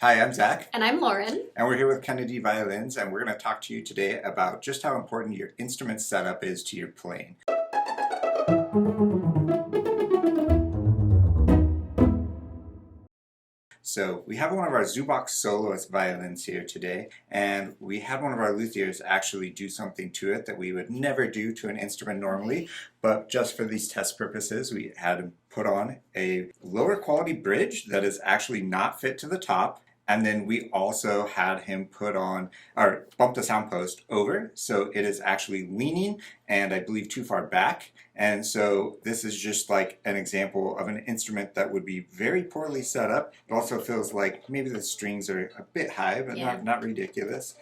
Hi, I'm Zach. And I'm Lauren. And we're here with Kennedy Violins, and we're going to talk to you today about just how important your instrument setup is to your playing. So we have one of our Zubox soloist violins here today, and we had one of our luthiers actually do something to it that we would never do to an instrument normally, but just for these test purposes, we had him put on a lower quality bridge that is actually not fit to the top. And then we also had him put on, or bump the sound post over, so it is actually leaning and I believe too far back. And so this is just like an example of an instrument that would be very poorly set up. It also feels like maybe the strings are a bit high, but not ridiculous.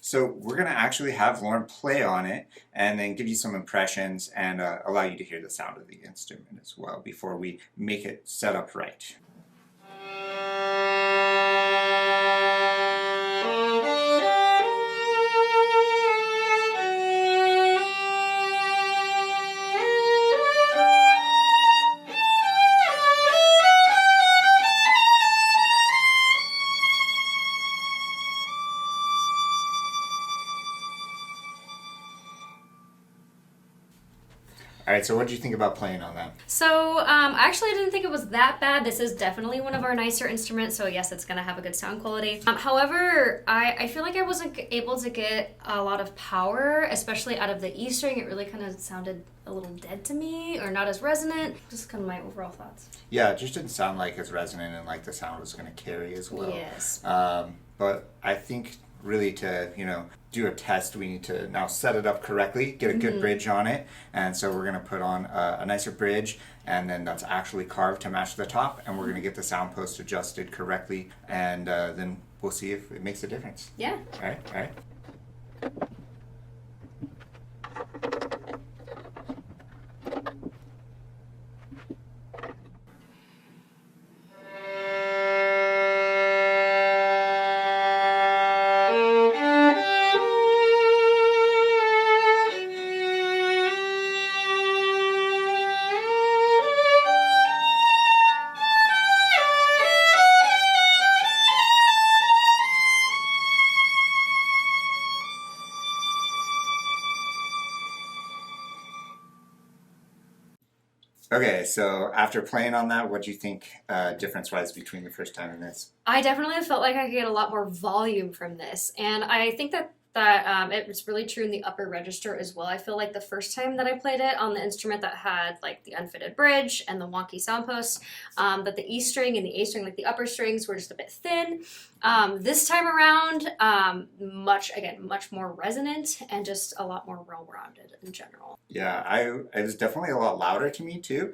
So we're going to actually have Lauren play on it and then give you some impressions and allow you to hear the sound of the instrument as well before we make it set up right. All right, so what did you think about playing on that? So, actually, I didn't think it was that bad. This is definitely one of our nicer instruments, so yes, it's going to have a good sound quality. However, I feel like I wasn't able to get a lot of power, especially out of the E string. It really kind of sounded a little dead to me, or not as resonant. Just kind of my overall thoughts. Yeah, it just didn't sound like as resonant and like the sound was going to carry as well. Yes. But I think really to, do a test, we need to now set it up correctly, get a good bridge on it, and so we're going to put on a nicer bridge, and then that's actually carved to match the top, and we're going to get the sound post adjusted correctly, and then we'll see if it makes a difference. Yeah. All right. Okay, so after playing on that, what do you think difference-wise between the first time and this? I definitely felt like I could get a lot more volume from this, and I think that it was really true in the upper register as well. I feel like the first time that I played it on the instrument that had like the unfitted bridge and the wonky sound posts, that the E string and the A string, like the upper strings, were just a bit thin. This time around, much more resonant and just a lot more well-rounded in general. Yeah, it was definitely a lot louder to me too,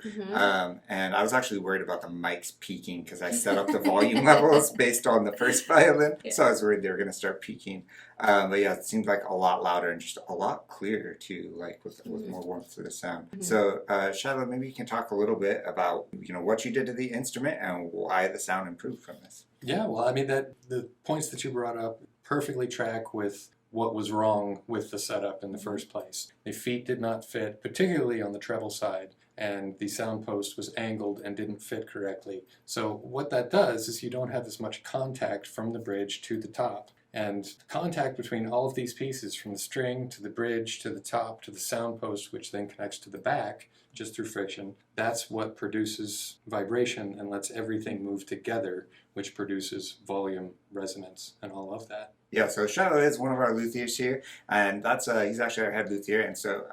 and I was actually worried about the mics peaking because I set up the volume levels based on the first violin, so I was worried they were going to start peaking. But yeah, it seemed like a lot louder and just a lot clearer too, like with more warmth to the sound. So, Shiloh, maybe you can talk a little bit about what you did to the instrument and why the sound improved from this. Yeah, well, I mean, the points that you brought up perfectly track with what was wrong with the setup in the first place. The feet did not fit, particularly on the treble side, and the sound post was angled and didn't fit correctly. So what that does is you don't have as much contact from the bridge to the top. And contact between all of these pieces, from the string to the bridge to the top to the sound post, which then connects to the back just through friction, that's what produces vibration and lets everything move together, which produces volume, resonance, and all of that. Yeah, so Shiloh is one of our luthiers here, and that's he's actually our head luthier, and so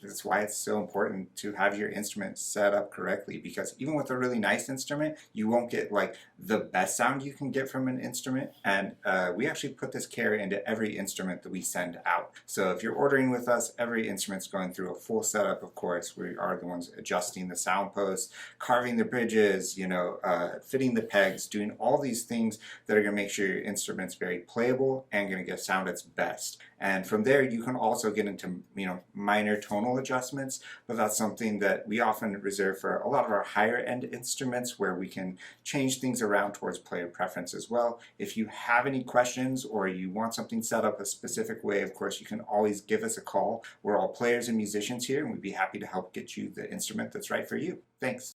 that's why it's so important to have your instrument set up correctly, because even with a really nice instrument, you won't get like the best sound you can get from an instrument, and we actually put this care into every instrument that we send out. So if you're ordering with us, every instrument's going through a full setup, of course. We are the ones adjusting the sound posts, carving the bridges, fitting the pegs, doing all these things that are going to make sure your instrument's very playable and going to get sound its best. And from there, you can also get into minor tonal adjustments, but that's something that we often reserve for a lot of our higher end instruments, where we can change things around towards player preference as well. If you have any questions or you want something set up a specific way, of course, you can always give us a call. We're all players and musicians here, and we'd be happy to help get you the instrument that's right for you. Thanks.